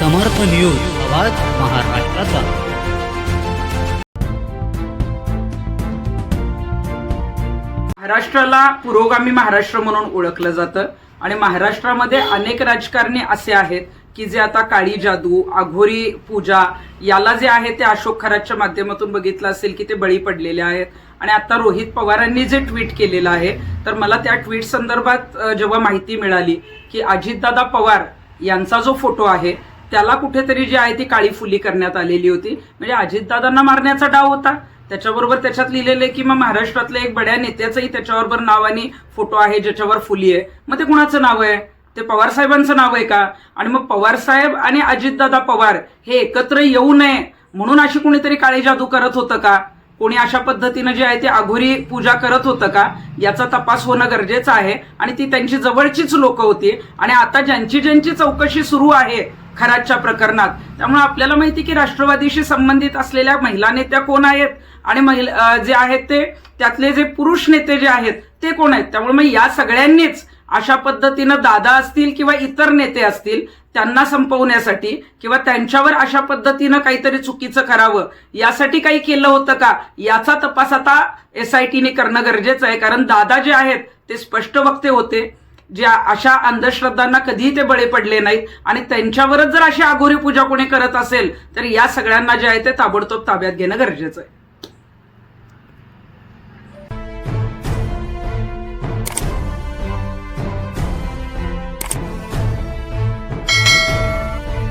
समर्थ news, आवाज महाराष्ट्राचा। महाराष्ट्राला पुरोगामी महाराष्ट्र म्हणून ओळखलं जातं आणि महाराष्ट्रामध्ये अनेक राजकारणी असे आहेत की जे आता काळी जादू, अघोरी पूजा याला जे आहे ते अशोक खरातच्या माध्यमातून बघितलं असेल की ते बळी पडलेले आहेत। आणि आता रोहित पवारांनी जे ट्विट केलेलं आहे, तर मला त्या ट्विट संदर्भात जेव्हा माहिती मिळाली की अजितदादा पवार यांचा जो फोटो आहे त्याला कुठेतरी जी आहे ती काळी फुली करण्यात आलेली होती, म्हणजे अजितदादांना मारण्याचा डाव होता। त्याच्याबरोबर त्याच्यात लिहिलेलं की मग महाराष्ट्रातल्या एक बड्या नेत्याचंही त्याच्याबरोबर नाव आणि फोटो आहे ज्याच्यावर फुली आहे। मग ते कुणाचं नाव आहे? ते पवार साहेबांचं नाव आहे का? आणि मग पवार साहेब आणि अजितदादा पवार हे एकत्र येऊ नये म्हणून अशी कोणीतरी काळी जादू करत होतं का? कोणी अशा पद्धतीनं जे आहे ते अघोरी पूजा करत होतं का? याचा तपास होणं गरजेचं आहे। आणि ती त्यांची जवळचीच लोक होती आणि आता ज्यांची चौकशी सुरू आहे खरातच्या प्रकरणात, त्यामुळे आपल्याला माहिती की राष्ट्रवादीशी संबंधित असलेल्या महिला नेत्या कोण आहेत आणि महिला जे आहेत ते त्यातले जे पुरुष नेते जे आहेत ते कोण आहेत। त्यामुळे मग या सगळ्यांनीच अशा पद्धतीनं दादा असतील किंवा इतर नेते असतील त्यांना संपवण्यासाठी किंवा त्यांच्यावर अशा पद्धतीनं काहीतरी चुकीचं करावं यासाठी काही केलं होतं का, याचा तपास आता SITने करणं गरजेचं आहे। कारण दादा जे आहेत ते स्पष्ट वक्ते होते, जे अशा अंधश्रद्धांना कधीही ते बळी पडले नाहीत आणि त्यांच्यावरच जर अशी अघोरी पूजा कोणी करत असेल तर या सगळ्यांना जे आहे ते ताबडतोब ताब्यात घेणं गरजेचं आहे।